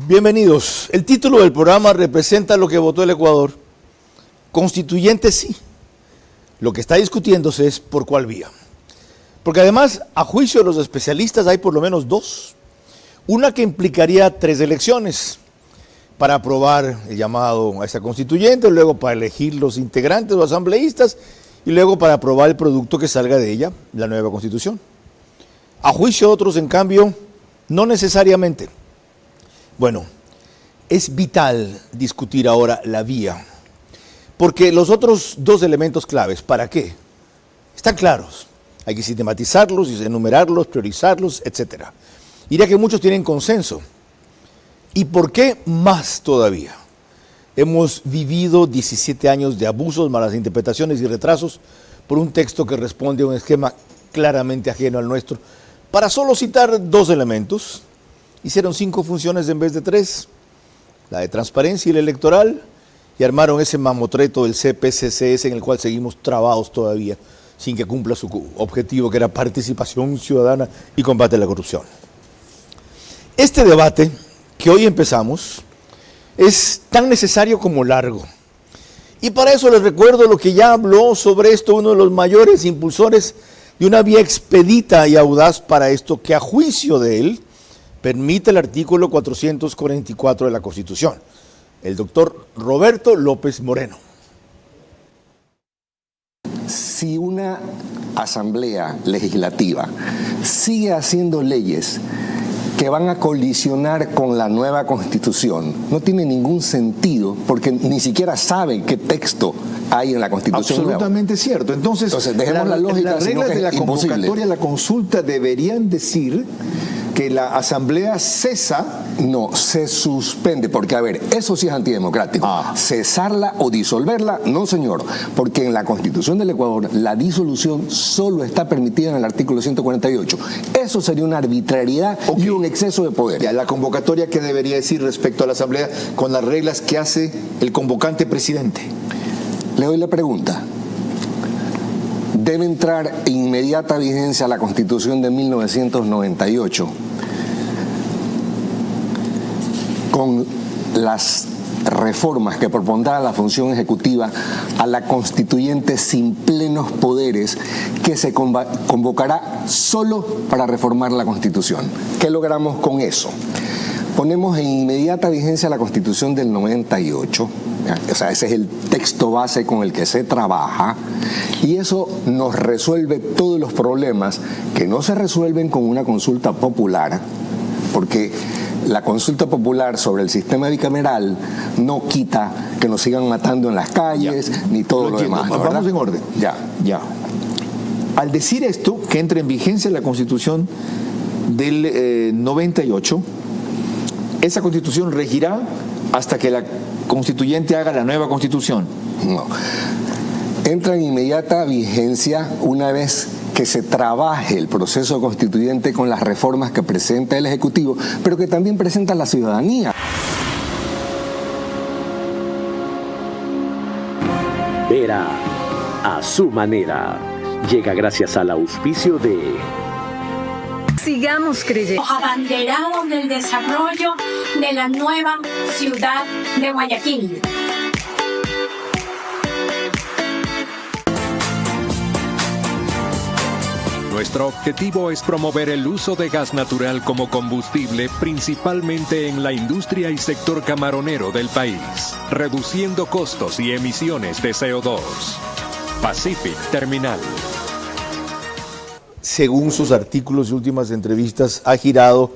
Bienvenidos. El título del programa representa lo que votó el Ecuador. Constituyente sí. Lo que está discutiéndose es por cuál vía. Porque además, a juicio de los especialistas, hay por lo menos dos. Una que implicaría 3 elecciones para aprobar el llamado a esa constituyente, luego para elegir los integrantes o asambleístas y luego para aprobar el producto que salga de ella, la nueva constitución. A juicio de otros, en cambio, no necesariamente. Bueno, es vital discutir ahora la vía, porque los otros 2 elementos claves, ¿para qué? Están claros. Hay que sistematizarlos, enumerarlos, priorizarlos, etc. Diría que muchos tienen consenso. ¿Y por qué más todavía? Hemos vivido 17 años de abusos, malas interpretaciones y retrasos por un texto que responde a un esquema claramente ajeno al nuestro. Para solo citar 2 elementos, hicieron 5 funciones en vez de 3, la de transparencia y la electoral, y armaron ese mamotreto del CPCCS en el cual seguimos trabados todavía, sin que cumpla su objetivo, que era participación ciudadana y combate a la corrupción. Este debate que hoy empezamos es tan necesario como largo. Y para eso les recuerdo lo que ya habló sobre esto uno de los mayores impulsores de una vía expedita y audaz para esto, que a juicio de él permite el artículo 444 de la Constitución, el doctor Roberto López Moreno. Si una asamblea legislativa sigue haciendo leyes que van a colisionar con la nueva Constitución, no tiene ningún sentido, porque ni siquiera saben qué texto hay en la Constitución. Absolutamente nueva. Cierto. Entonces dejemos la lógica, las reglas de la imposible. Convocatoria a la consulta deberían decir que la asamblea cesa. No, se suspende, porque a ver, eso sí es antidemocrático. Cesarla o disolverla, no señor, porque en la Constitución del Ecuador la disolución solo está permitida en el artículo 148. Eso sería una arbitrariedad y un exceso de poder. Ya, la convocatoria, ¿qué debería decir respecto a la asamblea con las reglas que hace el convocante presidente? Le doy la pregunta. Debe entrar inmediata vigencia a la Constitución de 1998 con las reformas que propondrá la función ejecutiva a la constituyente sin plenos poderes, que se convocará solo para reformar la Constitución. ¿Qué logramos con eso? Ponemos en inmediata vigencia la Constitución del 98, o sea, ese es el texto base con el que se trabaja, y eso nos resuelve todos los problemas que no se resuelven con una consulta popular, porque la consulta popular sobre el sistema bicameral no quita que nos sigan matando en las calles, ni todo lo demás. ¿No? Vamos en orden. Ya. Al decir esto, que entra en vigencia la Constitución del 98, esa Constitución regirá hasta que la constituyente haga la nueva Constitución. No. Entra en inmediata vigencia una vez que se trabaje el proceso constituyente con las reformas que presenta el Ejecutivo, pero que también presenta la ciudadanía. Vera a su manera. Llega gracias al auspicio de... Sigamos creyendo. Abanderados del desarrollo de la nueva ciudad de Guayaquil. Nuestro objetivo es promover el uso de gas natural como combustible, principalmente en la industria y sector camaronero del país, reduciendo costos y emisiones de CO2. Pacific Terminal. Según sus artículos y últimas entrevistas, ha girado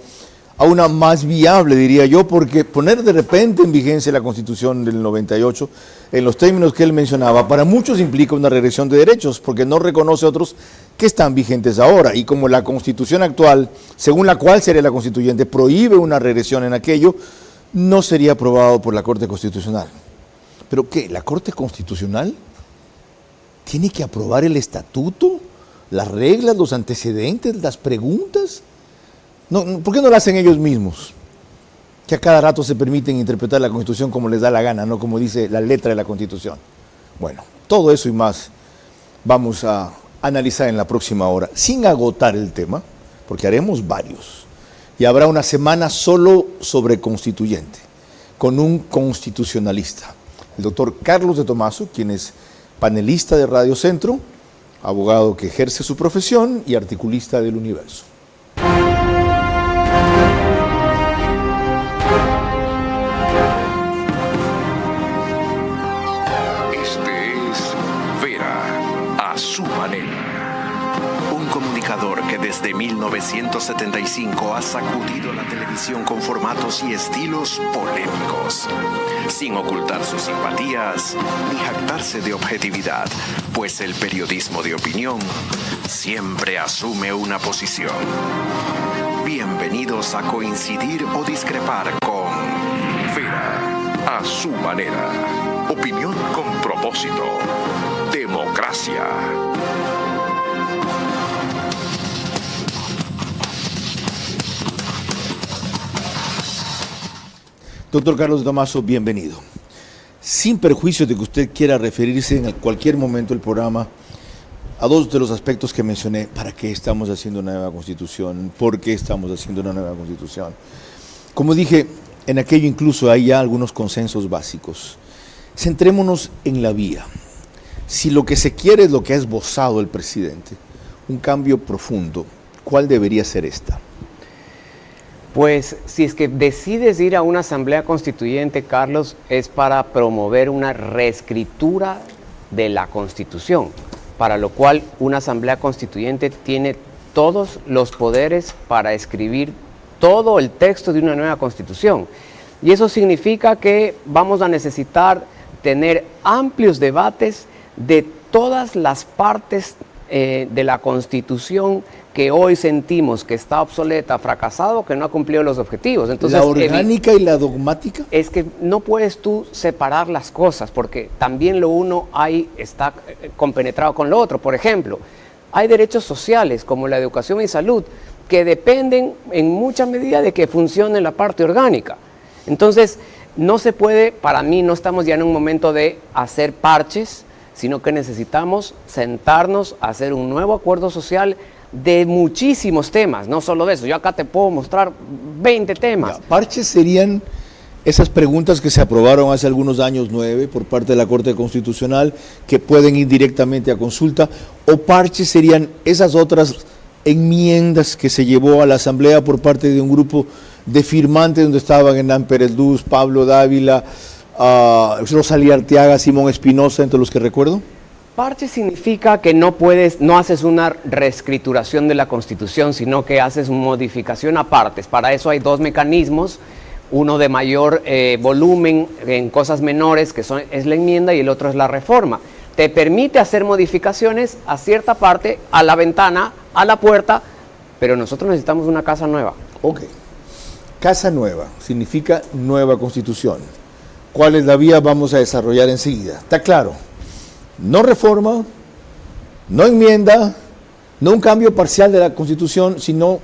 a una más viable, diría yo, porque poner de repente en vigencia la Constitución del 98, en los términos que él mencionaba, para muchos implica una regresión de derechos, porque no reconoce otros que están vigentes ahora. Y como la Constitución actual, según la cual sería la constituyente, prohíbe una regresión en aquello, no sería aprobado por la Corte Constitucional. ¿Pero qué? ¿La Corte Constitucional tiene que aprobar el estatuto, las reglas, los antecedentes, las preguntas? No, ¿por qué no lo hacen ellos mismos? Que a cada rato se permiten interpretar la Constitución como les da la gana, no como dice la letra de la Constitución. Bueno, todo eso y más vamos a analizar en la próxima hora, sin agotar el tema, porque haremos varios. y habrá una semana solo sobre constituyente, con un constitucionalista, el doctor Carlos de Tomaso, quien es panelista de Radio Centro, abogado que ejerce su profesión y articulista del Universo. Este es Vera, a su manera. Un comunicador que desde 1975 ha sacudido la televisión con formatos y estilos polémicos, sin ocultar sus simpatías ni jactarse de objetividad, pues el periodismo de opinión siempre asume una posición. Bienvenidos a coincidir o discrepar con Vera, a su manera. Opinión con propósito. Democracia. Doctor Carlos de Tomaso, bienvenido. Sin perjuicio de que usted quiera referirse en cualquier momento del programa a dos de los aspectos que mencioné, ¿para qué estamos haciendo una nueva constitución? ¿Por qué estamos haciendo una nueva constitución? Como dije, en aquello incluso hay ya algunos consensos básicos. Centrémonos en la vía. Si lo que se quiere es lo que ha esbozado el presidente, un cambio profundo, ¿cuál debería ser esta? Pues si es que decides ir a una asamblea constituyente, Carlos, es para promover una reescritura de la Constitución, para lo cual una asamblea constituyente tiene todos los poderes para escribir todo el texto de una nueva Constitución. Y eso significa que vamos a necesitar tener amplios debates de todas las partes de la Constitución que hoy sentimos que está obsoleta, fracasado, que no ha cumplido los objetivos. Entonces, ¿la orgánica y la dogmática? Es que no puedes tú separar las cosas, porque también lo uno ahí está compenetrado con lo otro. Por ejemplo, hay derechos sociales como la educación y salud que dependen en mucha medida de que funcione la parte orgánica. Entonces, no se puede, para mí no estamos ya en un momento de hacer parches, sino que necesitamos sentarnos a hacer un nuevo acuerdo social de muchísimos temas, no solo de eso. Yo acá te puedo mostrar 20 temas. Ya, parches serían esas preguntas que se aprobaron hace algunos años, 9, por parte de la Corte Constitucional, que pueden ir directamente a consulta, o parches serían esas otras enmiendas que se llevó a la Asamblea por parte de un grupo de firmantes donde estaban Hernán Pérez Luz, Pablo Dávila, Rosalía Arteaga, Simón Espinosa, entre los que recuerdo. Parche significa que no haces una reescrituración de la Constitución, sino que haces modificación a partes. Para eso hay dos mecanismos, uno de mayor volumen en cosas menores, que es la enmienda, y el otro es la reforma. Te permite hacer modificaciones a cierta parte, a la ventana, a la puerta, pero nosotros necesitamos una casa nueva. Ok. Casa nueva significa nueva Constitución. ¿Cuál es la vía? Vamos a desarrollar enseguida. Está claro. No reforma, no enmienda, no un cambio parcial de la Constitución, sino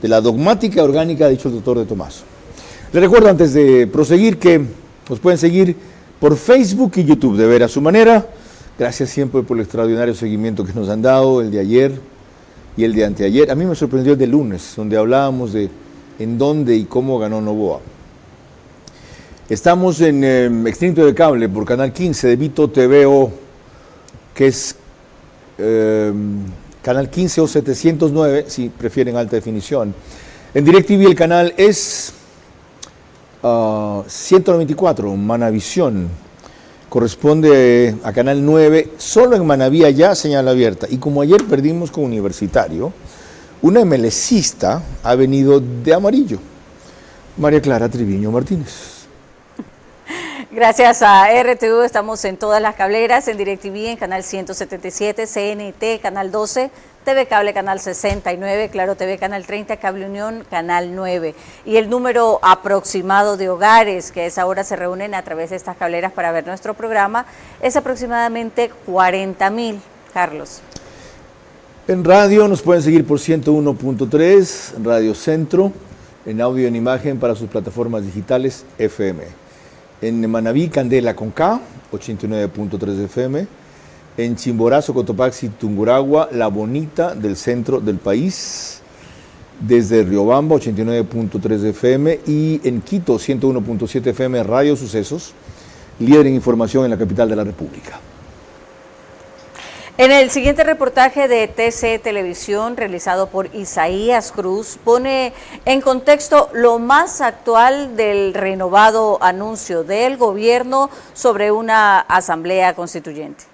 de la dogmática orgánica, ha dicho el doctor de Tomaso. Les recuerdo antes de proseguir que nos pueden seguir por Facebook y YouTube de Vera a su manera. Gracias siempre por el extraordinario seguimiento que nos han dado el de ayer y el de anteayer. A mí me sorprendió el de lunes, donde hablábamos de en dónde y cómo ganó Noboa. Estamos en Extinto de Cable por Canal 15 de Vito TVO, que es Canal 15 o 709, si prefieren alta definición. En DirecTV el canal es 194, Manavisión. Corresponde a Canal 9, solo en Manaví ya señal abierta. Y como ayer perdimos con Universitario, una MLCista ha venido de amarillo. María Clara Triviño Martínez. Gracias a RTV, estamos en todas las cableras, en DirecTV, en Canal 177, CNT, Canal 12, TV Cable, Canal 69, Claro TV, Canal 30, Cable Unión, Canal 9. Y el número aproximado de hogares que a esa hora se reúnen a través de estas cableras para ver nuestro programa es aproximadamente 40.000, Carlos. En radio nos pueden seguir por 101.3, Radio Centro, en audio y en imagen para sus plataformas digitales FM. En Manaví, Candela con K, 89.3 FM. En Chimborazo, Cotopaxi, Tungurahua, La Bonita del centro del país, desde Riobamba 89.3 FM y en Quito 101.7 FM Radio Sucesos, líder en información en la capital de la República. En el siguiente reportaje de TC Televisión, realizado por Isaías Cruz, pone en contexto lo más actual del renovado anuncio del gobierno sobre una asamblea constituyente.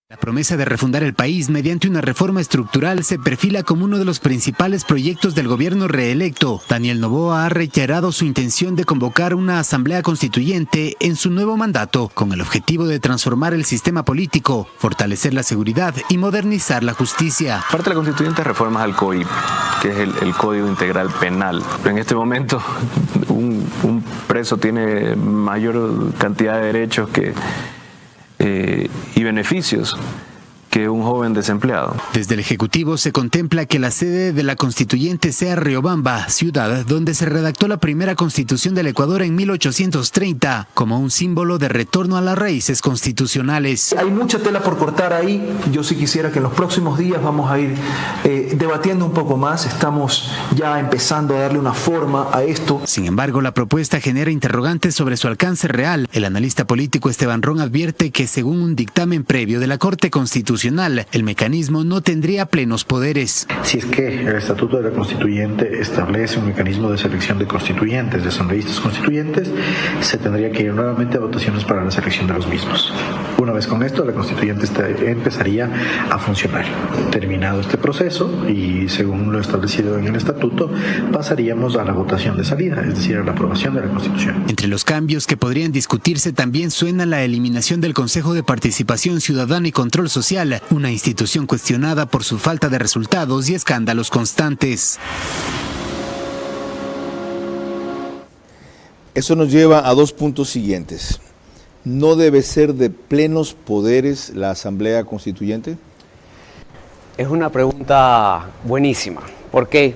La promesa de refundar el país mediante una reforma estructural se perfila como uno de los principales proyectos del gobierno reelecto. Daniel Noboa ha reiterado su intención de convocar una asamblea constituyente en su nuevo mandato, con el objetivo de transformar el sistema político, fortalecer la seguridad y modernizar la justicia. Parte de la constituyente reformas al COIP, que es el Código Integral Penal. En este momento un preso tiene mayor cantidad de derechos y beneficios que un joven desempleado. Desde el Ejecutivo se contempla que la sede de la constituyente sea Riobamba, ciudad donde se redactó la primera constitución del Ecuador en 1830, como un símbolo de retorno a las raíces constitucionales. Hay mucha tela por cortar ahí. Yo sí quisiera que en los próximos días vamos a ir debatiendo un poco más. Estamos ya empezando a darle una forma a esto. Sin embargo, la propuesta genera interrogantes sobre su alcance real. El analista político Esteban Ron advierte que según un dictamen previo de la Corte Constitucional, el mecanismo no tendría plenos poderes. Si es que el Estatuto de la Constituyente establece un mecanismo de selección de constituyentes, de asambleístas constituyentes, se tendría que ir nuevamente a votaciones para la selección de los mismos. Una vez con esto, la Constituyente empezaría a funcionar. Terminado este proceso y según lo establecido en el Estatuto, pasaríamos a la votación de salida, es decir, a la aprobación de la Constitución. Entre los cambios que podrían discutirse también suena la eliminación del Consejo de Participación Ciudadana y Control Social, una institución cuestionada por su falta de resultados y escándalos constantes. Eso nos lleva a dos puntos siguientes. ¿No debe ser de plenos poderes la Asamblea Constituyente? Es una pregunta buenísima, porque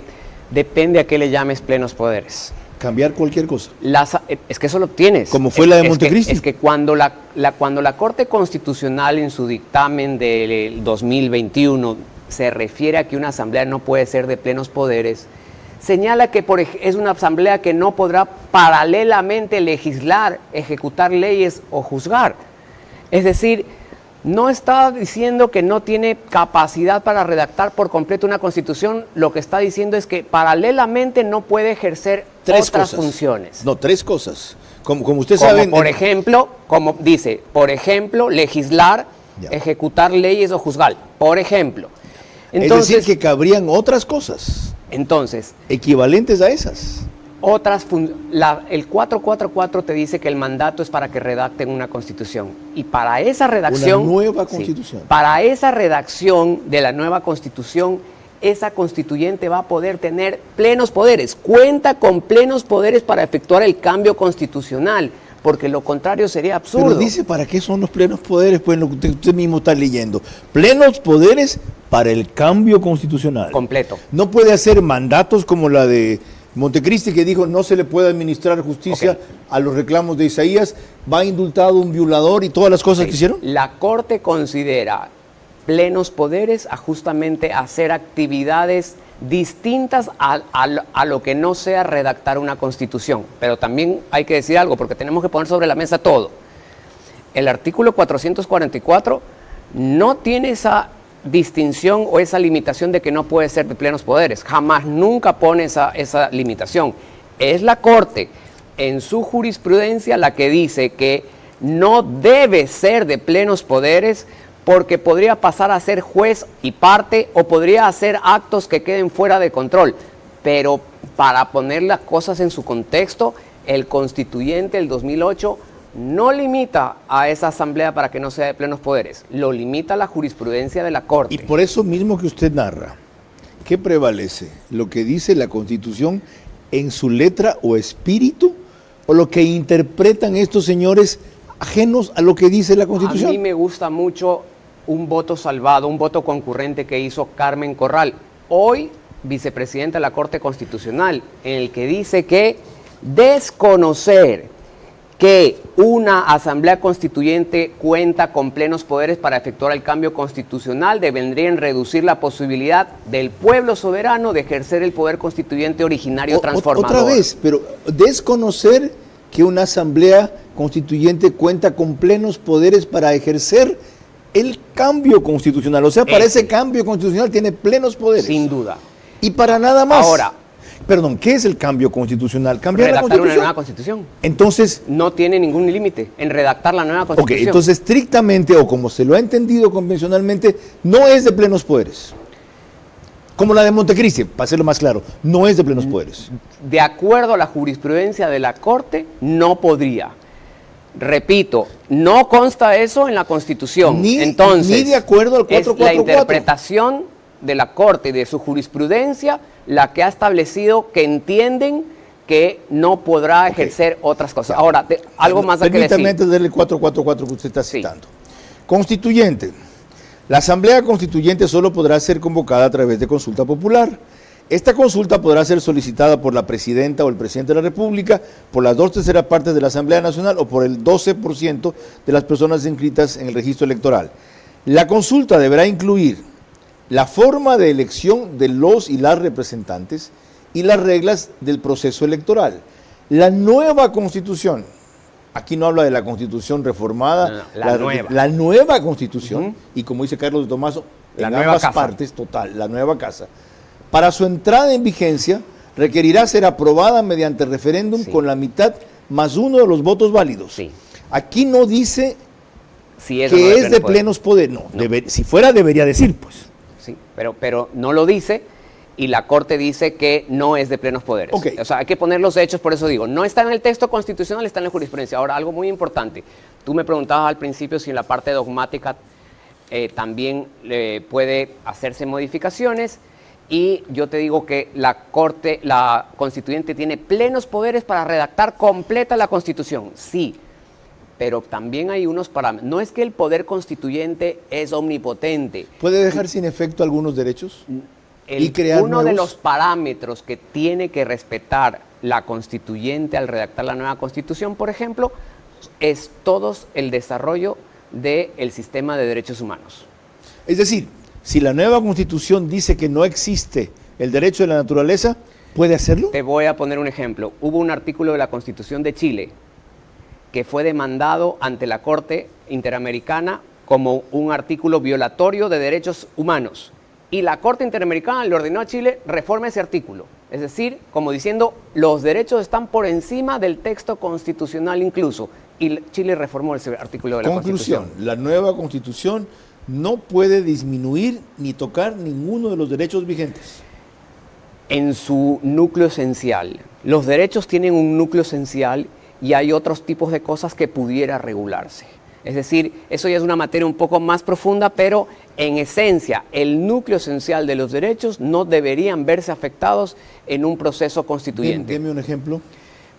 depende a qué le llames plenos poderes. Cambiar cualquier cosa. Es que eso lo tienes. Como fue la de Montecristi. Es que cuando la Corte Constitucional en su dictamen del 2021 se refiere a que una asamblea no puede ser de plenos poderes, señala que es una asamblea que no podrá paralelamente legislar, ejecutar leyes o juzgar. Es decir, no está diciendo que no tiene capacidad para redactar por completo una constitución, lo que está diciendo es que paralelamente no puede ejercer otras funciones. No, tres cosas. Como usted sabe... Por ejemplo, como dice, legislar, ejecutar leyes o juzgar, por ejemplo. Entonces, es decir, que cabrían otras cosas. Entonces... equivalentes a esas. El 444 te dice que el mandato es para que redacten una constitución. Y para esa redacción... Una nueva constitución. Sí, para esa redacción de la nueva constitución, esa constituyente va a poder tener plenos poderes. Cuenta con plenos poderes para efectuar el cambio constitucional, porque lo contrario sería absurdo. Pero dice, ¿para qué son los plenos poderes? Pues lo que usted mismo está leyendo. Plenos poderes para el cambio constitucional. Completo. No puede hacer mandatos como la de Montecristi, que dijo no se le puede administrar justicia a los reclamos de Isaías, va indultado un violador y todas las cosas que hicieron. La Corte considera plenos poderes a justamente hacer actividades distintas a lo que no sea redactar una constitución. Pero también hay que decir algo, porque tenemos que poner sobre la mesa todo. El artículo 444 no tiene esa distinción o esa limitación de que no puede ser de plenos poderes. Jamás, nunca pone esa limitación. Es la Corte, en su jurisprudencia, la que dice que no debe ser de plenos poderes porque podría pasar a ser juez y parte o podría hacer actos que queden fuera de control. Pero para poner las cosas en su contexto, el constituyente del 2008 no limita a esa asamblea para que no sea de plenos poderes, lo limita la jurisprudencia de la Corte. Y por eso mismo que usted narra, ¿qué prevalece? ¿Lo que dice la Constitución en su letra o espíritu o lo que interpretan estos señores ajenos a lo que dice la Constitución? A mí me gusta mucho un voto salvado, un voto concurrente que hizo Carmen Corral, hoy vicepresidenta de la Corte Constitucional, en el que dice que desconocer que una asamblea constituyente cuenta con plenos poderes para efectuar el cambio constitucional, devendría en reducir la posibilidad del pueblo soberano de ejercer el poder constituyente originario transformador. Otra vez, pero desconocer que una asamblea constituyente cuenta con plenos poderes para ejercer el cambio constitucional. O sea, para ese cambio constitucional tiene plenos poderes. Sin duda. Y para nada más. Ahora, perdón, ¿qué es el cambio constitucional? ¿Cambiar la redactar constitución? una nueva constitución. Entonces, no tiene ningún límite en redactar la nueva constitución. Ok, entonces estrictamente, o como se lo ha entendido convencionalmente, no es de plenos poderes. Como la de Montecristi, para hacerlo más claro, no es de plenos poderes. De acuerdo a la jurisprudencia de la Corte, no podría. Repito, no consta eso en la Constitución. Entonces, ni de acuerdo al 444. Es la interpretación de la Corte y de su jurisprudencia la que ha establecido que entienden que no podrá ejercer otras cosas. Ahora, algo más hay que decir. Permítame antes del 444 que usted está citando. Constituyente. La Asamblea Constituyente solo podrá ser convocada a través de consulta popular. Esta consulta podrá ser solicitada por la Presidenta o el Presidente de la República, por las 2/3 partes de la Asamblea Nacional o por el 12% de las personas inscritas en el registro electoral. La consulta deberá incluir la forma de elección de los y las representantes y las reglas del proceso electoral. La nueva Constitución, aquí no habla de la Constitución reformada, la nueva Constitución, y como dice Carlos de Tomaso, en ambas partes, la nueva casa, para su entrada en vigencia, requerirá ser aprobada mediante referéndum con la mitad más uno de los votos válidos. Aquí no dice si es que es de plenos poderes. No. Si fuera, debería decir, pues. Sí, pero no lo dice, y la Corte dice que no es de plenos poderes. O sea, hay que poner los hechos, por eso digo, no está en el texto constitucional, está en la jurisprudencia. Ahora, algo muy importante, tú me preguntabas al principio si en la parte dogmática también puede hacerse modificaciones, y yo te digo que la Constituyente tiene plenos poderes para redactar completa la Constitución, sí, pero también hay unos parámetros. No es que el poder constituyente es omnipotente. ¿Puede dejar sin efecto algunos derechos? ¿Y crear uno nuevos? de los parámetros que tiene que respetar la Constituyente al redactar la nueva Constitución, por ejemplo, es todo el desarrollo del sistema de derechos humanos. Es decir, si la nueva Constitución dice que no existe el derecho de la naturaleza, ¿puede hacerlo? Te voy a poner un ejemplo. Hubo un artículo de la Constitución de Chile que fue demandado ante la Corte Interamericana como un artículo violatorio de derechos humanos. Y la Corte Interamericana le ordenó a Chile reforma ese artículo. Es decir, como diciendo, los derechos están por encima del texto constitucional incluso. Y Chile reformó ese artículo de la Constitución. Conclusión, la nueva Constitución no puede disminuir ni tocar ninguno de los derechos vigentes. En su núcleo esencial. Los derechos tienen un núcleo esencial y hay otros tipos de cosas que pudiera regularse. Es decir, eso ya es una materia un poco más profunda, pero en esencia, el núcleo esencial de los derechos no deberían verse afectados en un proceso constituyente. Deme un ejemplo.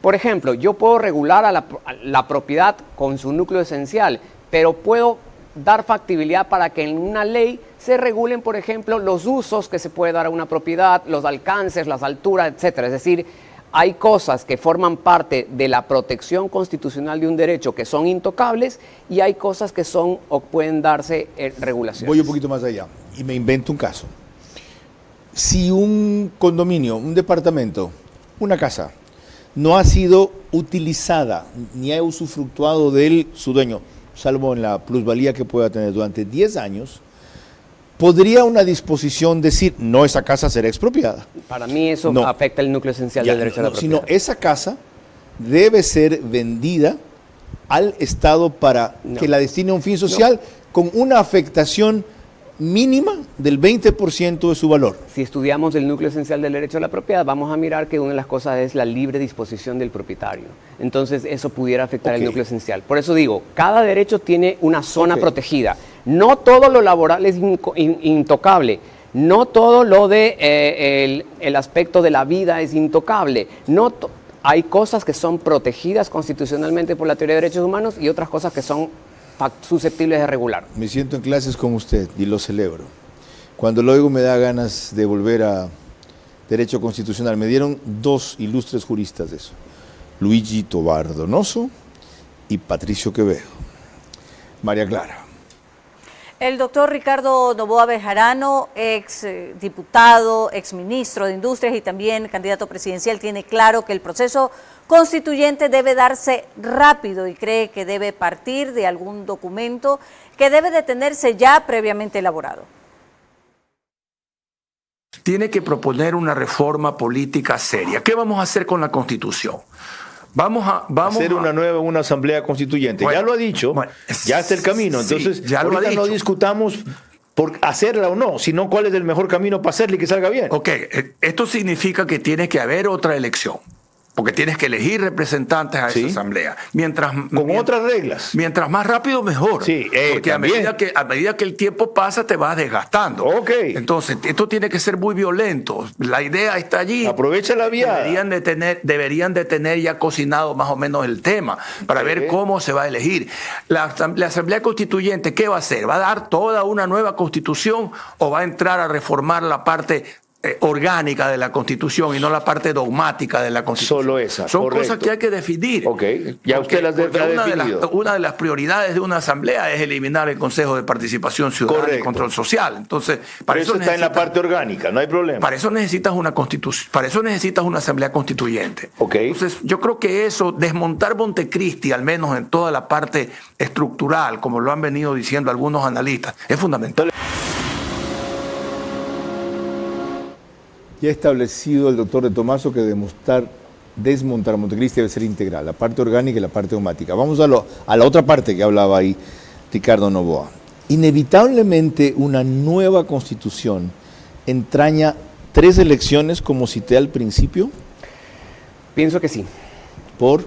Por ejemplo, yo puedo regular a la propiedad con su núcleo esencial, pero puedo dar factibilidad para que en una ley se regulen, por ejemplo, los usos que se puede dar a una propiedad, los alcances, las alturas, etcétera. Es decir, hay cosas que forman parte de la protección constitucional de un derecho que son intocables y hay cosas que son o pueden darse regulaciones. Voy un poquito más allá y me invento un caso. Si un condominio, un departamento, una casa, no ha sido utilizada ni ha usufructuado de él su dueño, salvo en la plusvalía que pueda tener durante 10 años, ¿podría una disposición decir, no, esa casa será expropiada? Para mí eso afecta el núcleo esencial del derecho a la propiedad. Sino esa casa debe ser vendida al Estado para que la destine a un fin social con una afectación mínima del 20% de su valor. Si estudiamos el núcleo esencial del derecho a la propiedad, vamos a mirar que una de las cosas es la libre disposición del propietario. Entonces eso pudiera afectar el núcleo esencial. Por eso digo, cada derecho tiene una zona protegida. No todo lo laboral es intocable. No todo lo de el aspecto de la vida es intocable. Hay cosas que son protegidas constitucionalmente por la teoría de derechos humanos y otras cosas que son susceptibles de regular. Me siento en clases con usted y lo celebro. Cuando lo oigo me da ganas de volver a Derecho Constitucional. Me dieron 2 ilustres juristas de eso. Luigi Tovar Donoso y Patricio Quevedo. María Clara. El doctor Ricardo Noboa Bejarano, ex diputado, ex ministro de Industrias y también candidato presidencial, tiene claro que el proceso constituyente debe darse rápido y cree que debe partir de algún documento que debe de tenerse ya previamente elaborado. Tiene que proponer una reforma política seria. ¿Qué vamos a hacer con la Constitución? Vamos a hacer una asamblea constituyente. Bueno, ya lo ha dicho, bueno, ya está el camino. Entonces, sí, ya ahorita no discutamos por hacerla o no, sino cuál es el mejor camino para hacerla y que salga bien. Ok, esto significa que tiene que haber otra elección. Porque tienes que elegir representantes a esa asamblea. Con otras reglas. Mientras más rápido, mejor. Sí, porque a medida que el tiempo pasa, te vas desgastando. Ok. Entonces, esto tiene que ser muy violento. La idea está allí. Aprovecha la vía. Deberían de tener ya cocinado más o menos el tema para ver cómo se va a elegir. La Asamblea Constituyente, ¿qué va a hacer? ¿Va a dar toda una nueva constitución o va a entrar a reformar la parte orgánica de la Constitución y no la parte dogmática de la Constitución? Solo esa. Son correcto. cosas que hay que definir. Ok, ya usted las ha definido. Una de las prioridades de una asamblea es eliminar el Consejo de Participación Ciudadana y Control Social. Entonces, para eso está en la parte orgánica, no hay problema. Para eso necesitas una constitución, para eso necesitas una asamblea constituyente. Okay. Entonces, yo creo que eso, desmontar Montecristi, al menos en toda la parte estructural, como lo han venido diciendo algunos analistas, es fundamental. Ya ha establecido el doctor de Tomaso que desmontar Montecristi debe ser integral, la parte orgánica y la parte dogmática. Vamos a la otra parte que hablaba ahí Ricardo Noboa. Inevitablemente una nueva constitución entraña 3 elecciones, como cité al principio. Pienso que sí. ¿Por?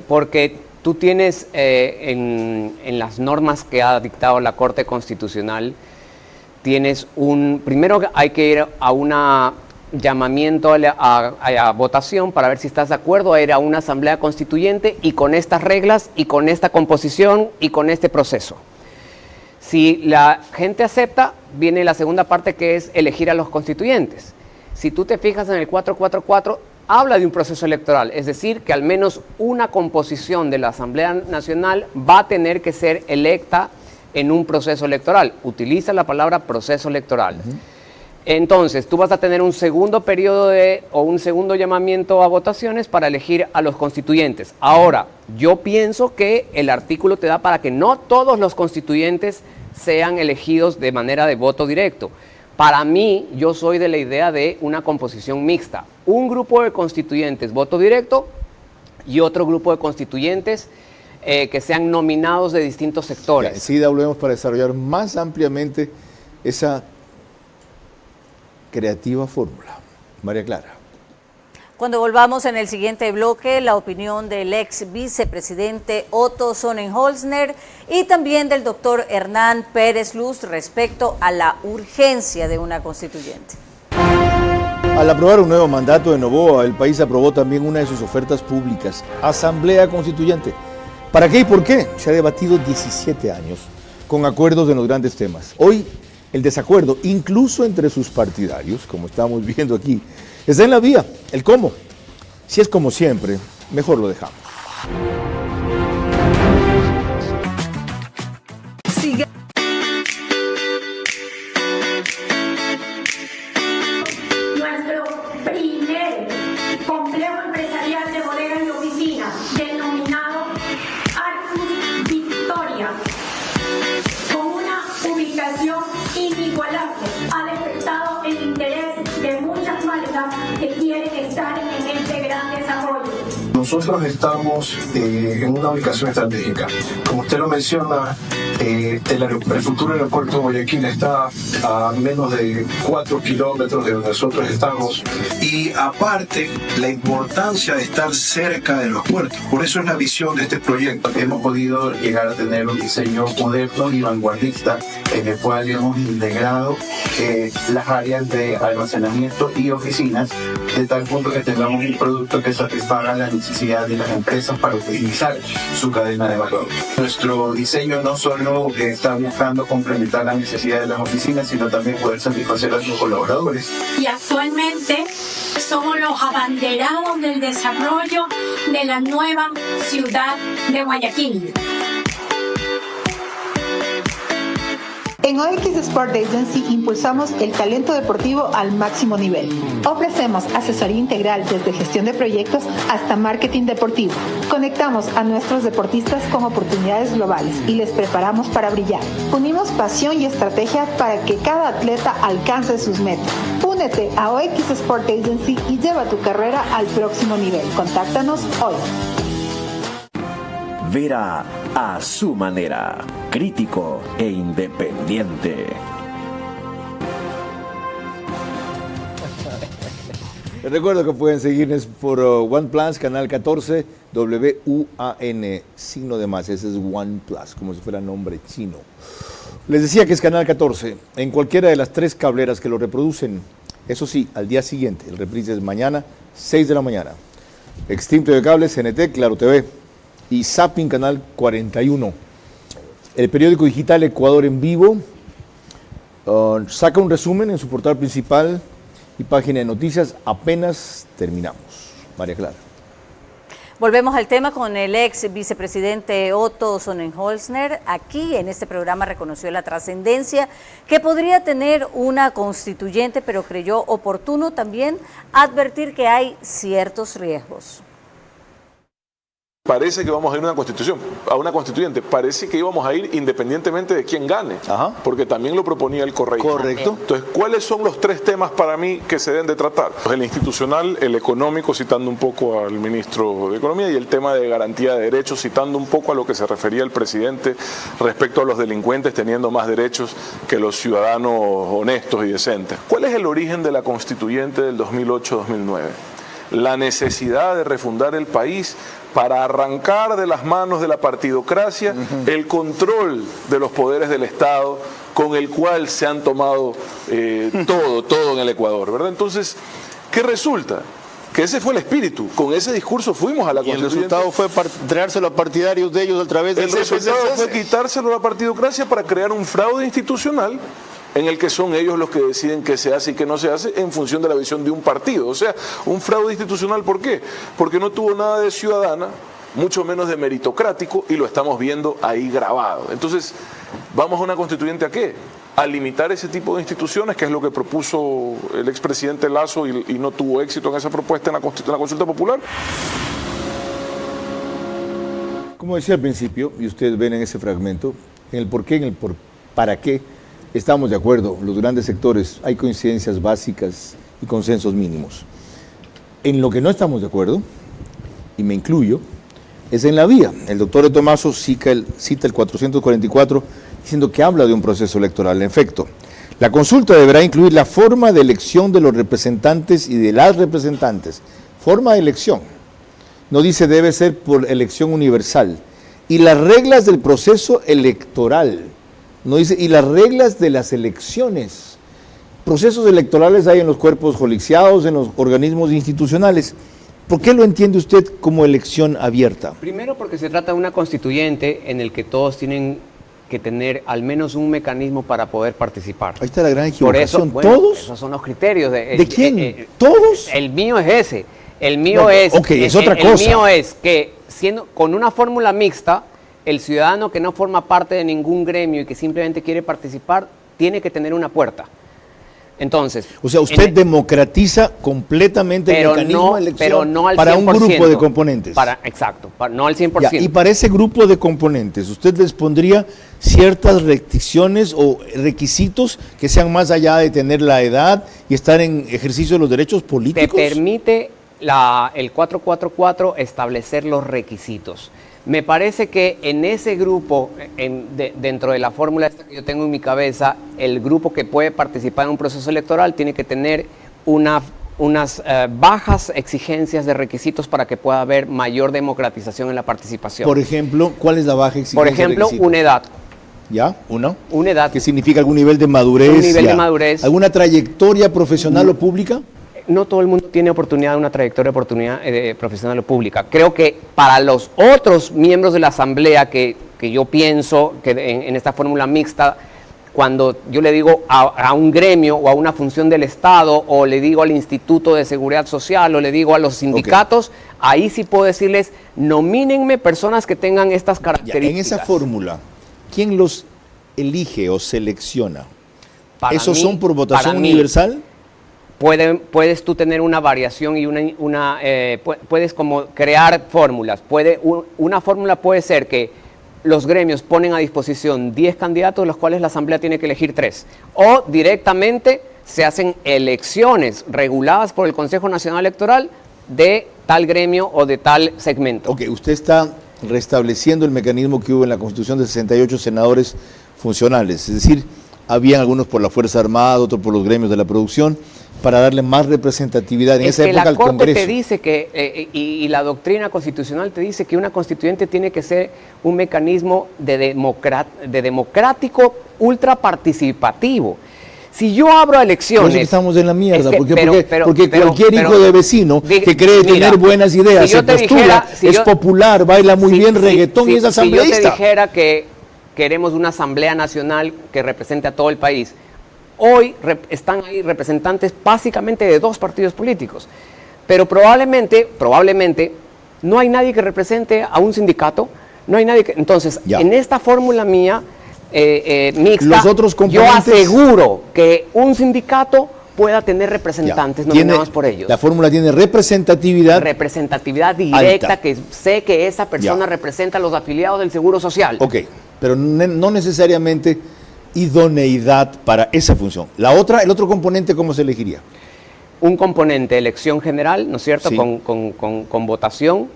Porque tú tienes en las normas que ha dictado la Corte Constitucional, tienes primero hay que ir a una llamamiento a votación para ver si estás de acuerdo a ir a una asamblea constituyente y con estas reglas y con esta composición y con este proceso. Si la gente acepta, viene la segunda parte, que es elegir a los constituyentes. Si tú te fijas en el 444, habla de un proceso electoral, es decir, que al menos una composición de la Asamblea Nacional va a tener que ser electa en un proceso electoral. Utiliza la palabra proceso electoral. Entonces, tú vas a tener un segundo periodo o un segundo llamamiento a votaciones para elegir a los constituyentes. Ahora, yo pienso que el artículo te da para que no todos los constituyentes sean elegidos de manera de voto directo. Para mí, yo soy de la idea de una composición mixta. Un grupo de constituyentes voto directo y otro grupo de constituyentes que sean nominados de distintos sectores. Sí, volvemos para desarrollar más ampliamente esa creativa fórmula. María Clara. Cuando volvamos en el siguiente bloque, la opinión del ex vicepresidente Otto Sonnenholzner y también del doctor Hernán Pérez Luz respecto a la urgencia de una constituyente. Al aprobar un nuevo mandato de Noboa, el país aprobó también una de sus ofertas públicas, Asamblea Constituyente. ¿Para qué y por qué? Se ha debatido 17 años con acuerdos en los grandes temas. Hoy, el desacuerdo, incluso entre sus partidarios, como estamos viendo aquí, está en la vía. El cómo. Si es como siempre, mejor lo dejamos. Sigue. Nuestro primer complejo empresarial de bodegas y oficinas, denominado Arcus Victoria, con una ubicación inigualable, ha despertado el interés de muchas marcas que quieren estar en este gran desarrollo. Nosotros estamos en una ubicación estratégica. Como usted lo menciona, el futuro aeropuerto de Guayaquil está a menos de 4 kilómetros de donde nosotros estamos. Y aparte, la importancia de estar cerca de los puertos. Por eso es la visión de este proyecto. Hemos podido llegar a tener un diseño moderno y vanguardista en el cual hemos integrado las áreas de almacenamiento y oficinas de tal punto que tengamos un producto que satisfaga la necesidad de las empresas para optimizar su cadena de valor. Nuestro diseño no solo está buscando complementar las necesidades de las oficinas, sino también poder satisfacer a sus colaboradores. Y actualmente somos los abanderados del desarrollo de la nueva ciudad de Guayaquil. En OX Sport Agency impulsamos el talento deportivo al máximo nivel. Ofrecemos asesoría integral desde gestión de proyectos hasta marketing deportivo. Conectamos a nuestros deportistas con oportunidades globales y les preparamos para brillar. Unimos pasión y estrategia para que cada atleta alcance sus metas. Únete a OX Sport Agency y lleva tu carrera al próximo nivel. Contáctanos hoy. Vera a su manera, crítico e independiente. Les recuerdo que pueden seguirnos por OnePlus, canal 14, WUAN, signo de más, ese es OnePlus, como si fuera nombre chino. Les decía que es canal 14, en cualquiera de las 3 cableras que lo reproducen, eso sí, al día siguiente, el reprise es mañana, 6 de la mañana. Extinto de Cable, CNT, Claro TV. Y Zapping, canal 41. El periódico digital Ecuador en Vivo saca un resumen en su portal principal y página de noticias. Apenas terminamos. María Clara. Volvemos al tema con el ex vicepresidente Otto Sonnenholzner. Aquí en este programa reconoció la trascendencia que podría tener una constituyente, pero creyó oportuno también advertir que hay ciertos riesgos. Parece que vamos a ir a una constituyente, parece que íbamos a ir independientemente de quién gane, porque también lo proponía el correísmo. Correcto. Entonces, ¿cuáles son los 3 temas para mí que se deben de tratar? El institucional, el económico, citando un poco al ministro de Economía, y el tema de garantía de derechos, citando un poco a lo que se refería el presidente respecto a los delincuentes teniendo más derechos que los ciudadanos honestos y decentes. ¿Cuál es el origen de la constituyente del 2008-2009? La necesidad de refundar el país para arrancar de las manos de la partidocracia el control de los poderes del Estado con el cual se han tomado todo en el Ecuador, ¿verdad? Entonces, ¿qué resulta? Que ese fue el espíritu, con ese discurso fuimos a la constituyente. Y el resultado fue traérselo a partidarios de ellos a través del RPCC. El resultado fue quitárselo a la partidocracia para crear un fraude institucional en el que son ellos los que deciden qué se hace y qué no se hace en función de la visión de un partido. O sea, un fraude institucional, ¿por qué? Porque no tuvo nada de ciudadana, mucho menos de meritocrático, y lo estamos viendo ahí grabado. Entonces, ¿vamos a una constituyente a qué? A limitar ese tipo de instituciones, que es lo que propuso el expresidente Lasso y no tuvo éxito en esa propuesta en la consulta popular. Como decía al principio, y ustedes ven en ese fragmento, en el por qué, en el para qué, estamos de acuerdo, los grandes sectores, hay coincidencias básicas y consensos mínimos. En lo que no estamos de acuerdo, y me incluyo, es en la vía. El doctor de Tomaso cita el 444 diciendo que habla de un proceso electoral. En efecto, la consulta deberá incluir la forma de elección de los representantes y de las representantes. Forma de elección. No dice debe ser por elección universal. Y las reglas del proceso electoral. No dice, y las reglas de las elecciones. Procesos electorales hay en los cuerpos colegiados, en los organismos institucionales. ¿Por qué lo entiende usted como elección abierta? Primero porque se trata de una constituyente en el que todos tienen que tener al menos un mecanismo para poder participar. Ahí está la gran equivocación. Por eso, ¿Todos? Esos son los criterios. ¿De quién? ¿Todos? El mío es ese. El mío es otra cosa. El mío es que siendo con una fórmula mixta, el ciudadano que no forma parte de ningún gremio y que simplemente quiere participar, tiene que tener una puerta. Entonces, o sea, usted democratiza completamente el mecanismo de elección pero no al 100%, para un grupo de componentes. Exacto, no al 100%. Ya, y para ese grupo de componentes, ¿usted les pondría ciertas restricciones o requisitos que sean más allá de tener la edad y estar en ejercicio de los derechos políticos? Te permite el 444 establecer los requisitos. Me parece que en ese grupo, dentro de la fórmula esta que yo tengo en mi cabeza, el grupo que puede participar en un proceso electoral tiene que tener unas bajas exigencias de requisitos para que pueda haber mayor democratización en la participación. Por ejemplo, ¿cuál es la baja exigencia? Por ejemplo, una edad. ¿Ya? ¿Una? Una edad. ¿Qué significa algún nivel de madurez? Un nivel de madurez. ¿Alguna trayectoria profesional o pública? No todo el mundo tiene oportunidad de una trayectoria profesional o pública. Creo que para los otros miembros de la Asamblea que yo pienso que en esta fórmula mixta cuando yo le digo a un gremio o a una función del Estado, o le digo al Instituto de Seguridad Social, o le digo a los sindicatos, ahí sí puedo decirles, nomínenme personas que tengan estas características. En esa fórmula, ¿quién los elige o selecciona? ¿Esos son por votación universal? Puedes tú tener una variación y puedes como crear fórmulas. Una fórmula puede ser que los gremios ponen a disposición 10 candidatos, de los cuales la Asamblea tiene que elegir 3. O directamente se hacen elecciones reguladas por el Consejo Nacional Electoral de tal gremio o de tal segmento. Ok, usted está restableciendo el mecanismo que hubo en la Constitución de 68 senadores funcionales. Es decir, habían algunos por la Fuerza Armada, otros por los gremios de la producción, para darle más representatividad en esa época al Congreso. La Corte te dice que, y la doctrina constitucional te dice que una constituyente tiene que ser un mecanismo de democrático ultra participativo. Si yo abro elecciones... Por eso estamos en la mierda, porque cualquier hijo de vecino que cree tener buenas ideas, se postula, es popular, baila muy bien reggaetón y es asambleísta. Si yo te dijera que queremos una asamblea nacional que represente a todo el país, hoy están ahí representantes básicamente de 2 partidos políticos, pero probablemente no hay nadie que represente a un sindicato, no hay nadie que... Entonces, en esta fórmula mía mixta, los otros yo aseguro que un sindicato pueda tener representantes nominados por ellos. La fórmula tiene representatividad directa, alta. Que sé que esa persona representa a los afiliados del Seguro Social. Ok, pero no necesariamente idoneidad para esa función. El otro componente, ¿cómo se elegiría? Un componente, elección general, ¿no es cierto?, sí, con votación,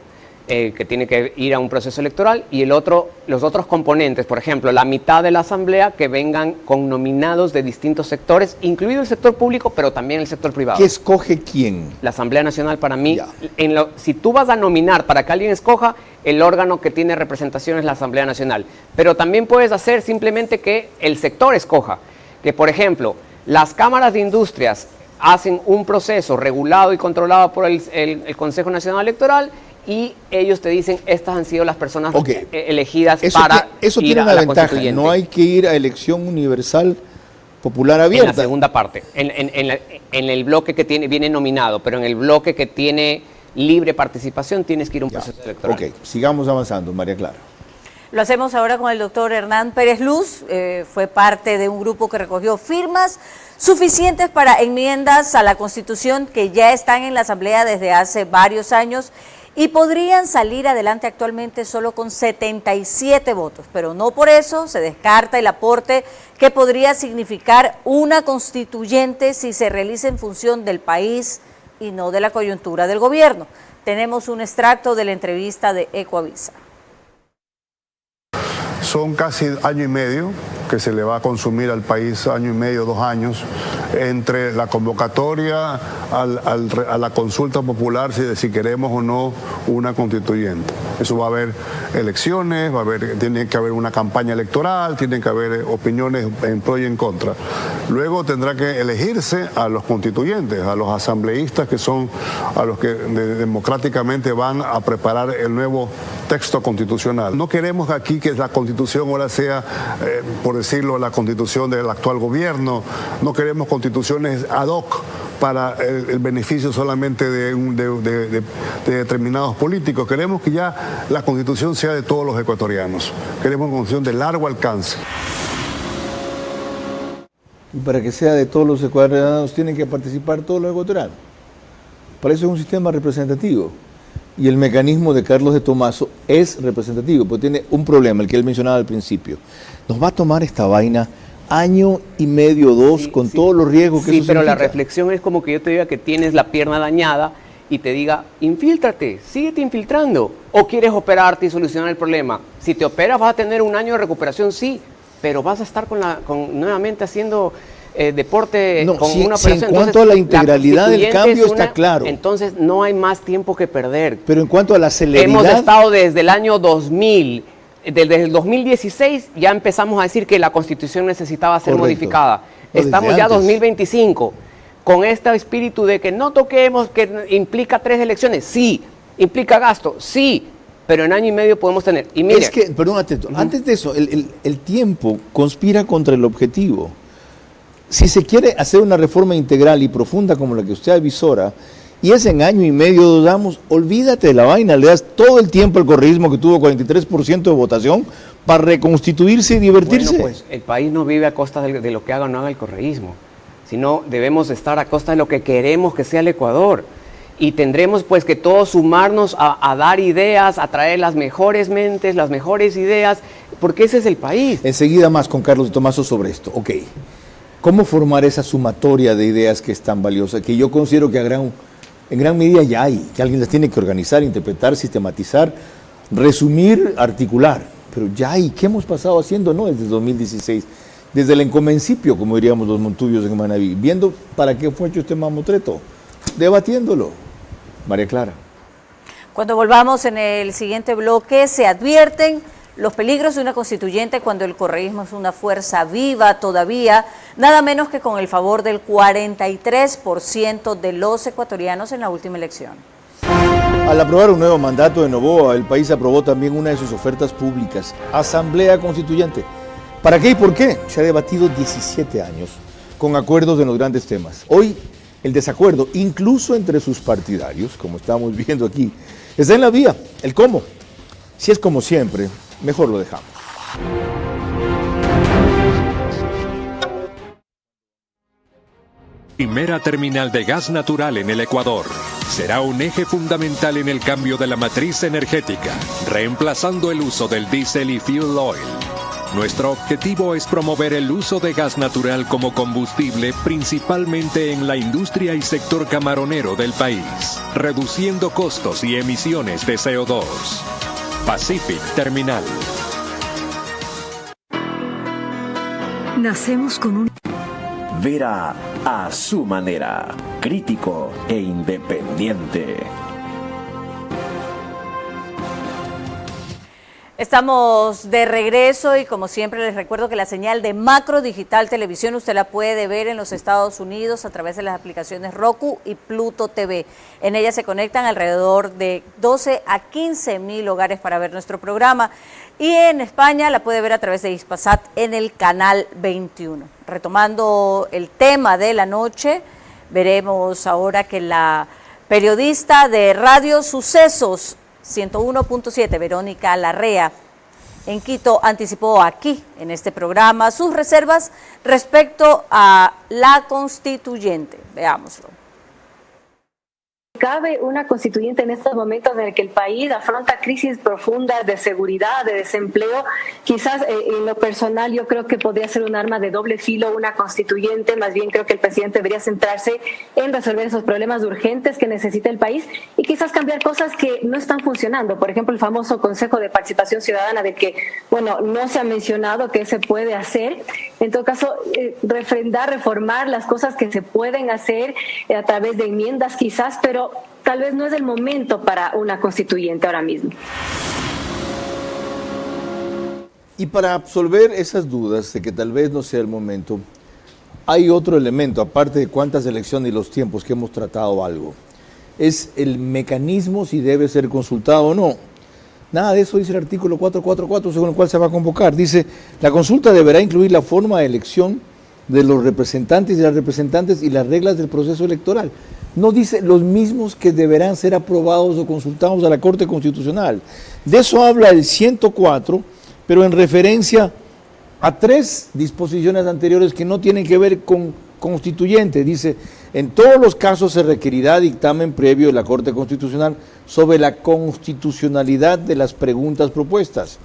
que tiene que ir a un proceso electoral, y los otros componentes, por ejemplo, la mitad de la asamblea que vengan con nominados de distintos sectores, incluido el sector público, pero también el sector privado. ¿Qué escoge quién? La Asamblea Nacional, para mí, si tú vas a nominar para que alguien escoja, el órgano que tiene representación es la Asamblea Nacional. Pero también puedes hacer simplemente que el sector escoja. Que, por ejemplo, las cámaras de industrias hacen un proceso regulado y controlado por el Consejo Nacional Electoral, y ellos te dicen, estas han sido las personas elegidas para eso ir tiene a una la ventaja. constituyente. No hay que ir a elección universal popular abierta. En la segunda parte, en el bloque que viene nominado, pero en el bloque que tiene libre participación tienes que ir a un proceso electoral. Ok, sigamos avanzando, María Clara. Lo hacemos ahora con el doctor Hernán Pérez Luz. Fue parte de un grupo que recogió firmas suficientes para enmiendas a la Constitución que ya están en la Asamblea desde hace varios años y podrían salir adelante actualmente solo con 77 votos, pero no por eso se descarta el aporte que podría significar una constituyente si se realiza en función del país y no de la coyuntura del gobierno. Tenemos un extracto de la entrevista de Ecoavisa. Son casi año y medio que se le va a consumir al país, año y medio, 2 años, entre la convocatoria a la consulta popular si queremos o no una constituyente. Eso va a haber elecciones, tiene que haber una campaña electoral, tiene que haber opiniones en pro y en contra. Luego tendrá que elegirse a los constituyentes, a los asambleístas que son a los que democráticamente van a preparar el nuevo texto constitucional. No queremos aquí que la Constitución ahora sea, por decirlo, la Constitución del actual gobierno. No queremos constituciones ad hoc para el beneficio solamente de determinados políticos. Queremos que ya la Constitución sea de todos los ecuatorianos. Queremos una Constitución de largo alcance. Y para que sea de todos los ecuatorianos tienen que participar todos los ecuatorianos. Para eso es un sistema representativo. Y el mecanismo de Carlos de Tomaso es representativo, pero tiene un problema, el que él mencionaba al principio. Nos va a tomar esta vaina año y medio, 2, con todos los riesgos que eso Sí, pero significa. la reflexión es como que yo te diga que tienes la pierna dañada y te diga, infíltrate, síguete infiltrando. O quieres operarte y solucionar el problema. Si te operas vas a tener un año de recuperación, sí, pero vas a estar nuevamente haciendo deporte con una operación. En cuanto a la integralidad del cambio está claro. Entonces no hay más tiempo que perder. Pero en cuanto a la celeridad... Hemos estado desde el año 2000, desde el 2016 ya empezamos a decir que la Constitución necesitaba ser modificada. Estamos ya en 2025 con este espíritu de que no toquemos, que implica 3 elecciones. Sí, implica gasto, sí, pero en año y medio podemos tener. Y mire, es que, perdón, atento, antes de eso, el tiempo conspira contra el objetivo. Si se quiere hacer una reforma integral y profunda como la que usted avisora, y es en año y medio, 2 años, olvídate de la vaina, le das todo el tiempo al correísmo que tuvo 43% de votación para reconstituirse y divertirse. Bueno, pues el país no vive a costa de lo que haga o no haga el correísmo, sino debemos estar a costa de lo que queremos que sea el Ecuador. Y tendremos pues que todos sumarnos a dar ideas, a traer las mejores mentes, las mejores ideas, porque ese es el país. Enseguida más con Carlos de Tomaso sobre esto. Ok, ¿cómo formar esa sumatoria de ideas que es tan valiosa, que yo considero que en gran medida ya hay, que alguien las tiene que organizar, interpretar, sistematizar, resumir, articular? Pero ya hay, ¿qué hemos pasado haciendo? No, desde 2016, desde el encomencipio, como diríamos los montubios en Manaví, viendo para qué fue hecho este mamotreto, debatiéndolo. María Clara. Cuando volvamos en el siguiente bloque, se advierten los peligros de una constituyente cuando el correísmo es una fuerza viva todavía, nada menos que con el favor del 43% de los ecuatorianos en la última elección. Al aprobar un nuevo mandato de Noboa, el país aprobó también una de sus ofertas públicas, Asamblea Constituyente. ¿Para qué y por qué? Se ha debatido 17 años, con acuerdos en los grandes temas. Hoy, el desacuerdo, incluso entre sus partidarios, como estamos viendo aquí, está en la vía. El cómo. Si es como siempre, mejor lo dejamos. Primera terminal de gas natural en el Ecuador. Será un eje fundamental en el cambio de la matriz energética, reemplazando el uso del diésel y fuel oil. Nuestro objetivo es promover el uso de gas natural como combustible, principalmente en la industria y sector camaronero del país, reduciendo costos y emisiones de CO2. Pacific Terminal. Nacemos con un... Vera a su manera, crítico e independiente. Estamos de regreso y como siempre les recuerdo que la señal de Macro Digital Televisión usted la puede ver en los Estados Unidos a través de las aplicaciones Roku y Pluto TV. En ella se conectan alrededor de 12 a 15 mil hogares para ver nuestro programa y en España la puede ver a través de Hispasat en el canal 21. Retomando el tema de la noche, veremos ahora que la periodista de Radio Sucesos 101.7, Verónica Larrea, en Quito, anticipó aquí, en este programa, sus reservas respecto a la constituyente. Veámoslo. Cabe una constituyente en estos momentos en el que el país afronta crisis profundas de seguridad, de desempleo. Quizás en lo personal yo creo que podría ser un arma de doble filo una constituyente. Más bien creo que el presidente debería centrarse en resolver esos problemas urgentes que necesita el país y quizás cambiar cosas que no están funcionando. Por ejemplo, el famoso Consejo de Participación Ciudadana del que, bueno, no se ha mencionado que se puede hacer. En todo caso, refrendar, reformar las cosas que se pueden hacer a través de enmiendas quizás, pero tal vez no es el momento para una constituyente ahora mismo. Y para absolver esas dudas de que tal vez no sea el momento, hay otro elemento, aparte de cuántas elecciones y los tiempos que hemos tratado algo, es el mecanismo si debe ser consultado o no. Nada de eso dice el artículo 444, según el cual se va a convocar. Dice, la consulta deberá incluir la forma de elección de los representantes y las representantes y las reglas del proceso electoral. No dice los mismos que deberán ser aprobados o consultados a la Corte Constitucional. De eso habla el 104, pero en referencia a 3 disposiciones anteriores que no tienen que ver con constituyente. Dice, en todos los casos se requerirá dictamen previo de la Corte Constitucional sobre la constitucionalidad de las preguntas propuestas.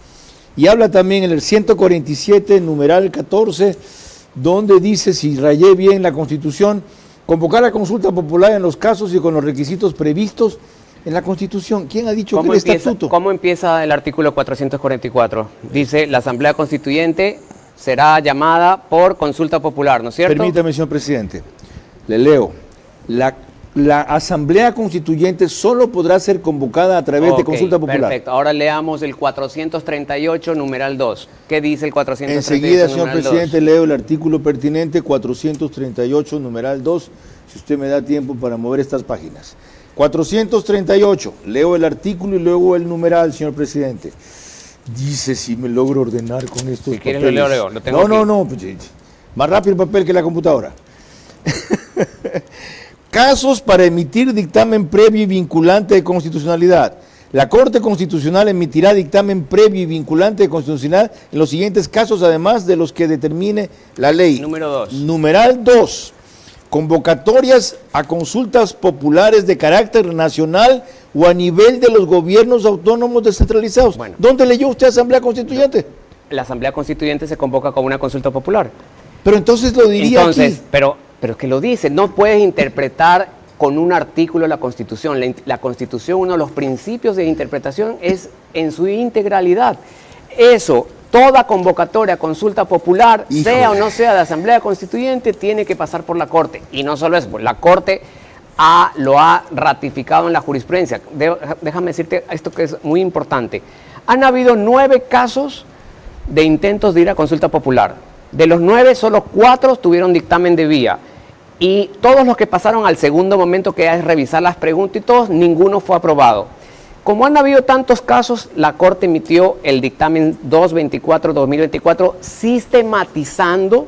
Y habla también en el 147, numeral 14, donde dice, si rayé bien la Constitución, convocar la consulta popular en los casos y con los requisitos previstos en la Constitución. ¿Quién ha dicho que el estatuto? ¿Cómo empieza el artículo 444? Dice, la Asamblea Constituyente será llamada por consulta popular, ¿no es cierto? Permítame, señor presidente, le leo. La Asamblea Constituyente solo podrá ser convocada a través de consulta popular. Perfecto. Ahora leamos el 438, numeral 2. ¿Qué dice el 438, Enseguida, señor numeral presidente, 2? leo el artículo pertinente 438, numeral 2, si usted me da tiempo para mover estas páginas. 438, leo el artículo y luego el numeral, señor presidente. Dice si me logro ordenar con estos si quieres papeles. lo tengo No, pues, más rápido el papel que la computadora. Casos para emitir dictamen previo y vinculante de constitucionalidad. La Corte Constitucional emitirá dictamen previo y vinculante de constitucionalidad en los siguientes casos, además de los que determine la ley. Número 2. Numeral 2. Convocatorias a consultas populares de carácter nacional o a nivel de los gobiernos autónomos descentralizados. Bueno. ¿Dónde leyó usted Asamblea Constituyente? La Asamblea Constituyente se convoca como una consulta popular. Pero entonces lo diría aquí. Pero es que lo dice, no puedes interpretar con un artículo la Constitución. La Constitución, uno de los principios de interpretación es en su integralidad. Eso, toda convocatoria, consulta popular, sea o no sea de Asamblea Constituyente, tiene que pasar por la Corte. Y no solo eso, la Corte lo ha ratificado en la jurisprudencia. Déjame decirte esto que es muy importante. Han habido 9 casos de intentos de ir a consulta popular. De los 9, solo 4 tuvieron dictamen de vía. Y todos los que pasaron al segundo momento, que es revisar las preguntas y todos, ninguno fue aprobado. Como han habido tantos casos, la Corte emitió el dictamen 224-2024 sistematizando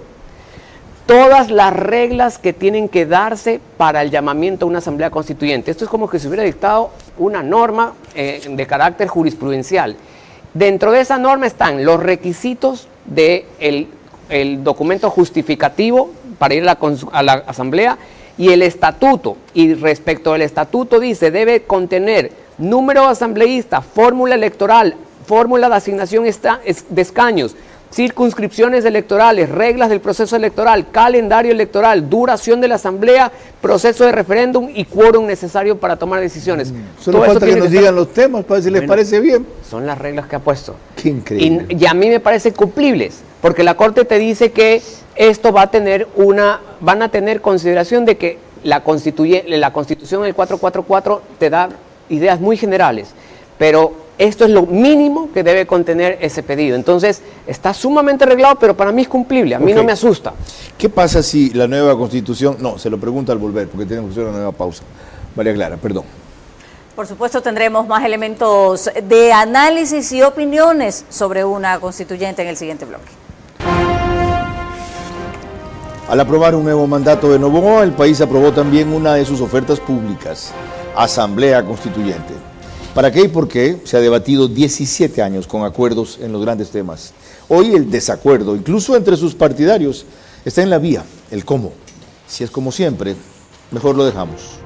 todas las reglas que tienen que darse para el llamamiento a una asamblea constituyente. Esto es como que se hubiera dictado una norma de carácter jurisprudencial. Dentro de esa norma están los requisitos del documento justificativo para ir a la asamblea y el estatuto. Y respecto al estatuto dice, debe contener número de asambleístas, fórmula electoral, fórmula de asignación de escaños, circunscripciones electorales, reglas del proceso electoral, calendario electoral, duración de la asamblea, proceso de referéndum y quórum necesario para tomar decisiones. Solo falta que nos digan los temas para ver si les parece bien. Son las reglas que ha puesto. Qué increíble. Y a mí me parecen cumplibles, porque la Corte te dice que esto van a tener consideración de que la Constitución del 444 te da ideas muy generales, pero esto es lo mínimo que debe contener ese pedido. Entonces, está sumamente arreglado, pero para mí es cumplible, a mí no me asusta. ¿Qué pasa si la nueva Constitución, no, se lo pregunta al volver, porque tenemos que hacer una nueva pausa. María Clara, perdón. Por supuesto, tendremos más elementos de análisis y opiniones sobre una constituyente en el siguiente bloque. Al aprobar un nuevo mandato de Noboa, el país aprobó también una de sus ofertas públicas, Asamblea Constituyente. ¿Para qué y por qué? Se ha debatido 17 años con acuerdos en los grandes temas. Hoy el desacuerdo, incluso entre sus partidarios, está en la vía, el cómo. Si es como siempre, mejor lo dejamos.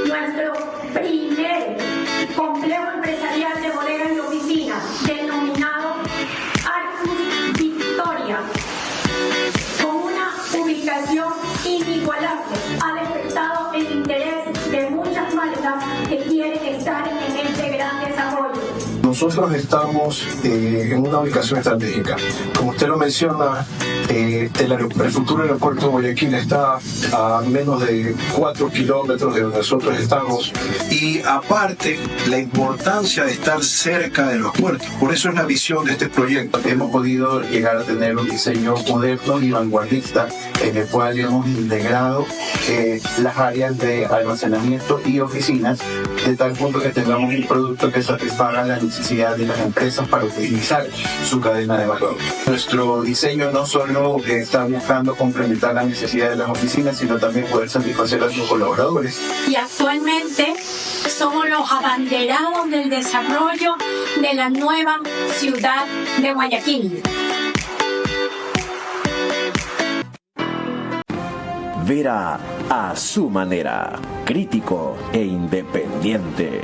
Nuestro primer complejo empresarial de bodegas y oficinas, denominado Arcus Victoria, con una ubicación inigualable, ha despertado el interés de muchas marcas que quieren estar en este gran desarrollo. Nosotros estamos en una ubicación estratégica. Como usted lo menciona, el futuro aeropuerto de Guayaquil está a menos de 4 kilómetros de donde nosotros estamos. Y aparte, la importancia de estar cerca de los puertos. Por eso es la visión de este proyecto. Hemos podido llegar a tener un diseño moderno y vanguardista en el cual hemos integrado las áreas de almacenamiento y oficinas de tal punto que tengamos un producto que satisfaga la necesidad de las empresas para utilizar su cadena de valor. Nuestro diseño no solo está buscando complementar las necesidades de las oficinas, sino también poder satisfacer a sus colaboradores. Y actualmente somos los abanderados del desarrollo de la nueva ciudad de Guayaquil. Vera a su manera, crítico e independiente.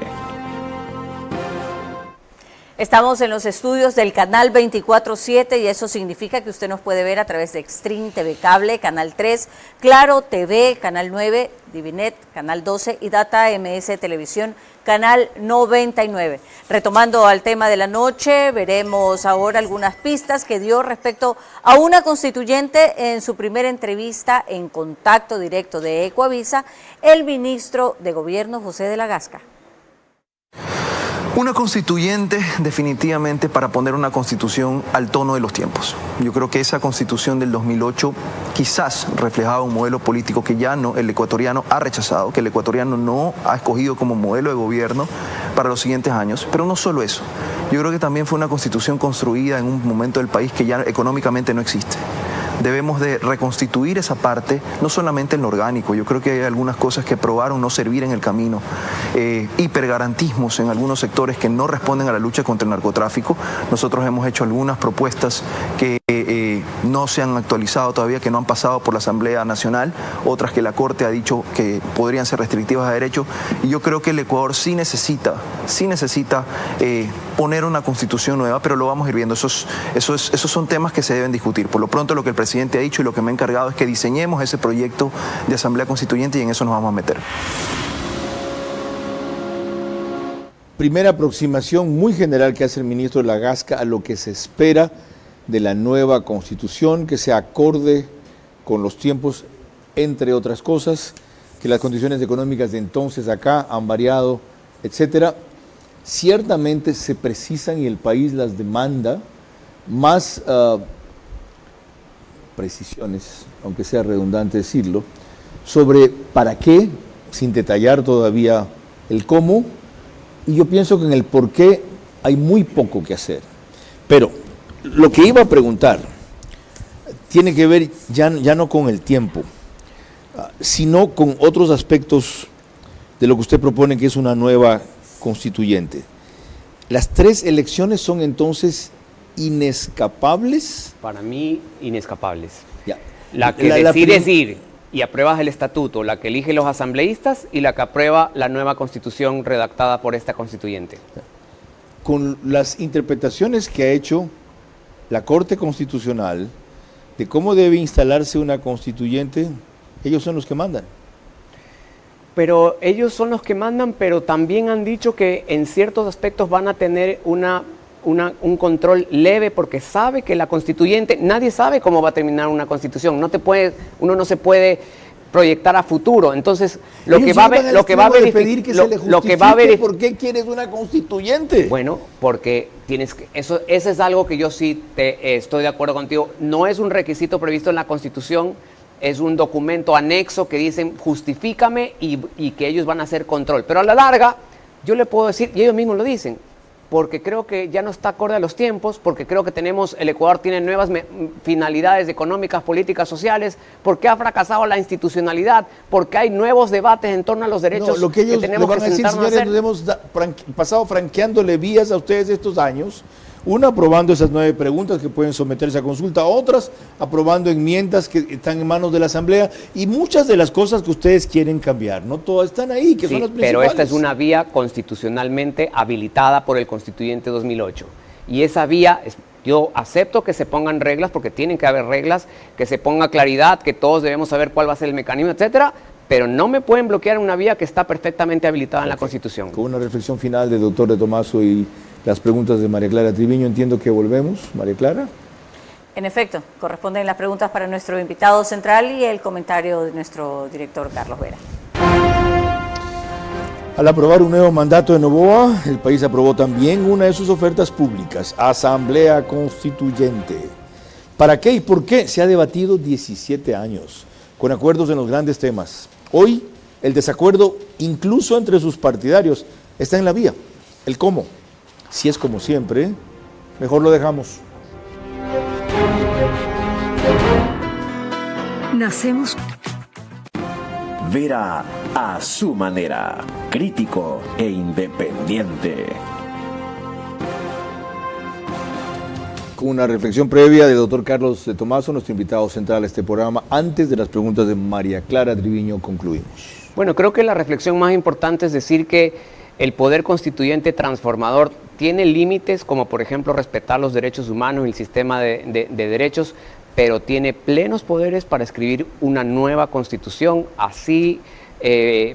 Estamos en los estudios del canal 24/7 y eso significa que usted nos puede ver a través de Extreme TV Cable, Canal 3, Claro TV, Canal 9, Divinet, Canal 12 y Data MS Televisión, Canal 99. Retomando al tema de la noche, veremos ahora algunas pistas que dio respecto a una constituyente en su primera entrevista en Contacto Directo de Ecoavisa, el ministro de Gobierno José de la Gasca. Una constituyente definitivamente para poner una constitución al tono de los tiempos. Yo creo que esa constitución del 2008 quizás reflejaba un modelo político que ya no, el ecuatoriano ha rechazado, que el ecuatoriano no ha escogido como modelo de gobierno para los siguientes años. Pero no solo eso, yo creo que también fue una constitución construida en un momento del país que ya económicamente no existe. Debemos de reconstituir esa parte, no solamente en lo orgánico. Yo creo que hay algunas cosas que probaron no servir en el camino. Hipergarantismos en algunos sectores que no responden a la lucha contra el narcotráfico. Nosotros hemos hecho algunas propuestas que no se han actualizado todavía, que no han pasado por la Asamblea Nacional, otras que la Corte ha dicho que podrían ser restrictivas a derecho. Y yo creo que el Ecuador sí necesita poner una constitución nueva, pero lo vamos a ir viendo. Esos son temas que se deben discutir. Por lo pronto, lo que el presidente ha dicho y lo que me ha encargado es que diseñemos ese proyecto de Asamblea Constituyente y en eso nos vamos a meter. Primera aproximación muy general que hace el ministro Lagasca a lo que se espera de la nueva Constitución, que se acorde con los tiempos, entre otras cosas, que las condiciones económicas de entonces acá han variado, etcétera. Ciertamente se precisan y el país las demanda más precisiones, aunque sea redundante decirlo, sobre para qué, sin detallar todavía el cómo, y yo pienso que en el por qué hay muy poco que hacer. Pero lo que iba a preguntar tiene que ver ya no con el tiempo, sino con otros aspectos de lo que usted propone, que es una nueva constituyente. Las 3 elecciones son entonces inescapables. Para mí, inescapables. Ya. La que decides ir y apruebas el estatuto, la que elige los asambleístas y la que aprueba la nueva constitución redactada por esta constituyente. Con las interpretaciones que ha hecho la Corte Constitucional de cómo debe instalarse una constituyente, ellos son los que mandan. Pero ellos son los que mandan, pero también han dicho que en ciertos aspectos van a tener un control leve, porque sabe que la constituyente, nadie sabe cómo va a terminar una constitución, uno no se puede proyectar a futuro. Entonces, lo que va a verificar, ¿por qué quieres una constituyente? Bueno, porque eso es algo que yo sí estoy de acuerdo contigo. No es un requisito previsto en la Constitución. Es un documento anexo que dicen justifícame y que ellos van a hacer control. Pero a la larga, yo le puedo decir, y ellos mismos lo dicen, porque creo que ya no está acorde a los tiempos, porque creo que el Ecuador tiene nuevas finalidades económicas, políticas, sociales, porque ha fracasado la institucionalidad, porque hay nuevos debates en torno a los derechos lo que ellos tenemos van que a decir, sentarnos señores, a hacer. nos hemos pasado franqueándole vías a ustedes estos años, una aprobando esas 9 preguntas que pueden someterse a consulta, otras aprobando enmiendas que están en manos de la Asamblea y muchas de las cosas que ustedes quieren cambiar, no todas están ahí, que son las principales. Pero esta es una vía constitucionalmente habilitada por el Constituyente 2008 y esa vía, yo acepto que se pongan reglas porque tienen que haber reglas, que se ponga claridad, que todos debemos saber cuál va a ser el mecanismo, etcétera, pero no me pueden bloquear una vía que está perfectamente habilitada en la Constitución. Con una reflexión final del doctor de Tomaso y las preguntas de María Clara Triviño, entiendo que volvemos. María Clara. En efecto, corresponden las preguntas para nuestro invitado central y el comentario de nuestro director Carlos Vera. Al aprobar un nuevo mandato de Noboa, el país aprobó también una de sus ofertas públicas, Asamblea Constituyente. ¿Para qué y por qué? Se ha debatido 17 años, con acuerdos en los grandes temas. Hoy, el desacuerdo, incluso entre sus partidarios, está en la vía. El cómo. Si es como siempre, mejor lo dejamos. Nacemos. Vera a su manera, crítico e independiente. Con una reflexión previa del doctor Carlos de Tomaso, nuestro invitado central a este programa, antes de las preguntas de María Clara Triviño, concluimos. Bueno, creo que la reflexión más importante es decir que el poder constituyente transformador tiene límites, como por ejemplo respetar los derechos humanos y el sistema de derechos, pero tiene plenos poderes para escribir una nueva constitución, así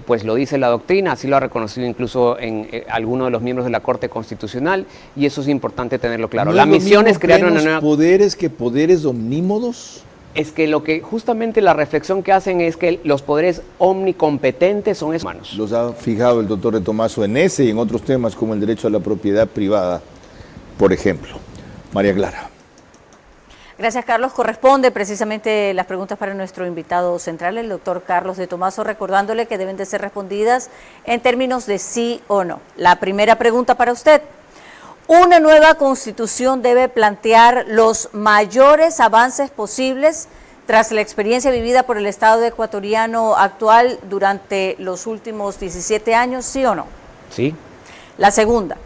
pues lo dice la doctrina, así lo ha reconocido incluso en algunos de los miembros de la Corte Constitucional, y eso es importante tenerlo claro. La misión es crear una nueva... ¿Poderes que poderes omnímodos? Es que lo que justamente la reflexión que hacen es que los poderes omnicompetentes son humanos. Los ha fijado el doctor de Tomaso en ese y en otros temas como el derecho a la propiedad privada, por ejemplo. María Clara. Gracias, Carlos. Corresponde precisamente las preguntas para nuestro invitado central, el doctor Carlos de Tomaso, recordándole que deben de ser respondidas en términos de sí o no. La primera pregunta para usted. Una nueva constitución debe plantear los mayores avances posibles tras la experiencia vivida por el Estado ecuatoriano actual durante los últimos 17 años, ¿sí o no? Sí. La segunda,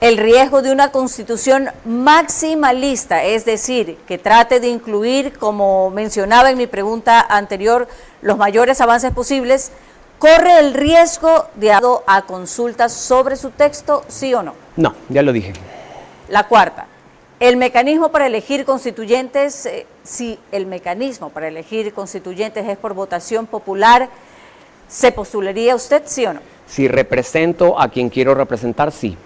el riesgo de una constitución maximalista, es decir, que trate de incluir, como mencionaba en mi pregunta anterior, los mayores avances posibles, ¿corre el riesgo de a consultas sobre su texto, sí o no? No, ya lo dije. La cuarta, el mecanismo para elegir constituyentes, si el mecanismo para elegir constituyentes es por votación popular, ¿se postularía usted, sí o no? Si represento a quien quiero representar, sí.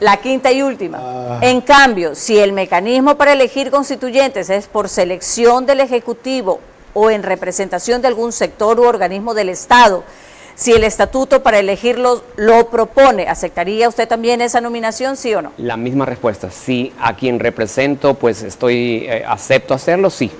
La quinta y última. En cambio, si el mecanismo para elegir constituyentes es por selección del Ejecutivo o en representación de algún sector u organismo del Estado, si el estatuto para elegirlos lo propone, ¿aceptaría usted también esa nominación, sí o no? La misma respuesta. Si a quien represento, pues acepto hacerlo, sí.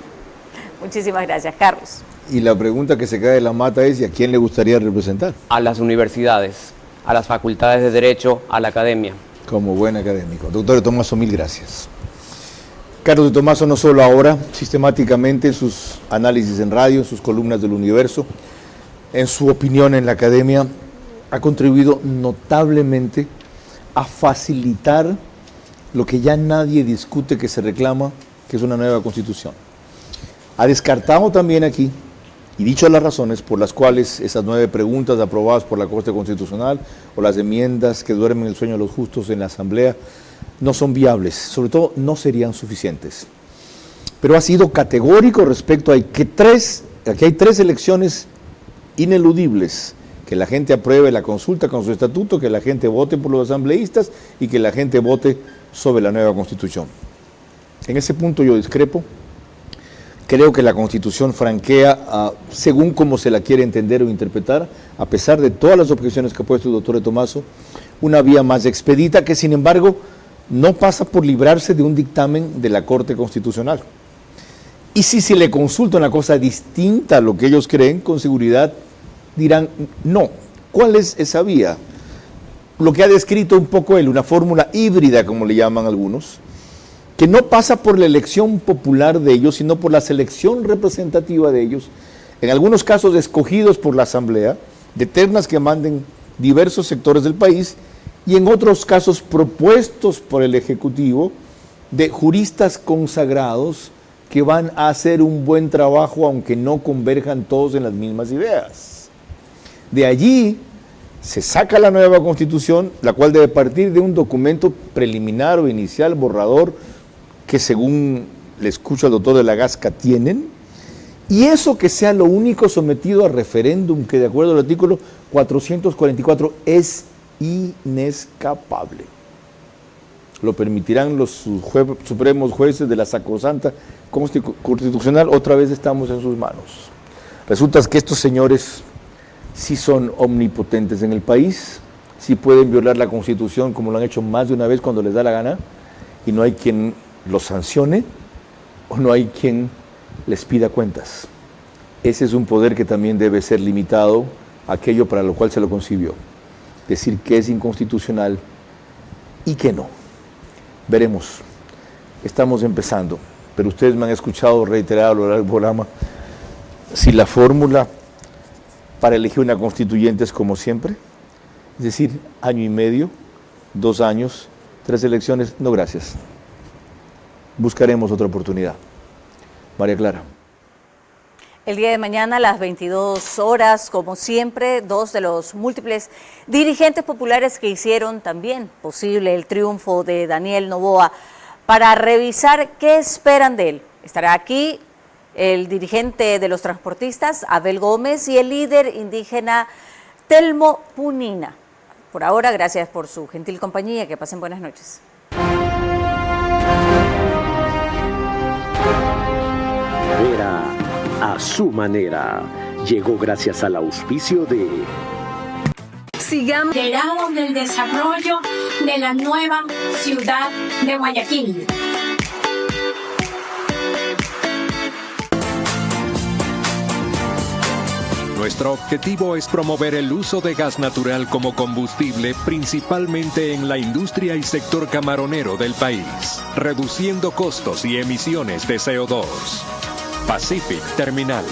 Muchísimas gracias, Carlos. Y la pregunta que se cae de la mata es, ¿y a quién le gustaría representar? A las universidades, a las facultades de Derecho, a la academia. Como buen académico. Doctor de Tomaso, mil gracias. Carlos de Tomaso no solo ahora, sistemáticamente en sus análisis en radio, en sus columnas del Universo, en su opinión en la academia, ha contribuido notablemente a facilitar lo que ya nadie discute que se reclama, que es una nueva constitución. Ha descartado también aquí, y dicho las razones por las cuales esas 9 preguntas aprobadas por la Corte Constitucional o las enmiendas que duermen el sueño de los justos en la Asamblea no son viables, sobre todo no serían suficientes. Pero ha sido categórico respecto a que aquí hay 3 elecciones ineludibles: que la gente apruebe la consulta con su estatuto, que la gente vote por los asambleístas y que la gente vote sobre la nueva constitución. En ese punto yo discrepo. Creo que la Constitución franquea, según como se la quiere entender o interpretar, a pesar de todas las objeciones que ha puesto el doctor de Tomaso, una vía más expedita que, sin embargo, no pasa por librarse de un dictamen de la Corte Constitucional. Y si se le consulta una cosa distinta a lo que ellos creen, con seguridad dirán no. ¿Cuál es esa vía? Lo que ha descrito un poco él, una fórmula híbrida, como le llaman algunos, que no pasa por la elección popular de ellos, sino por la selección representativa de ellos, en algunos casos escogidos por la Asamblea, de ternas que manden diversos sectores del país, y en otros casos propuestos por el Ejecutivo, de juristas consagrados que van a hacer un buen trabajo, aunque no converjan todos en las mismas ideas. De allí se saca la nueva Constitución, la cual debe partir de un documento preliminar o inicial, borrador, que según le escucho al doctor de la Gasca tienen, y eso que sea lo único sometido a referéndum, que de acuerdo al artículo 444 es inescapable. Lo permitirán los supremos jueces de la Sacrosanta Constitucional, otra vez estamos en sus manos. Resulta que estos señores sí son omnipotentes en el país, sí pueden violar la Constitución como lo han hecho más de una vez cuando les da la gana, y no hay quien los sancione o no hay quien les pida cuentas. Ese es un poder que también debe ser limitado a aquello para lo cual se lo concibió. Decir que es inconstitucional y que no. Veremos. Estamos empezando, pero ustedes me han escuchado reiterar a lo largo del programa, si la fórmula para elegir una constituyente es como siempre, es decir, año y medio, 2 años, 3 elecciones, no gracias. Buscaremos otra oportunidad. María Clara. El día de mañana a las 22 horas, como siempre, 2 de los múltiples dirigentes populares que hicieron también posible el triunfo de Daniel Noboa, para revisar qué esperan de él. Estará aquí el dirigente de los transportistas, Abel Gómez, y el líder indígena Telmo Punina. Por ahora, gracias por su gentil compañía. Que pasen buenas noches. su manera. Llegó gracias al auspicio de... Sigamos del desarrollo de la nueva ciudad de Guayaquil. Nuestro objetivo es promover el uso de gas natural como combustible, principalmente en la industria y sector camaronero del país, reduciendo costos y emisiones de CO2. Pacific Terminal.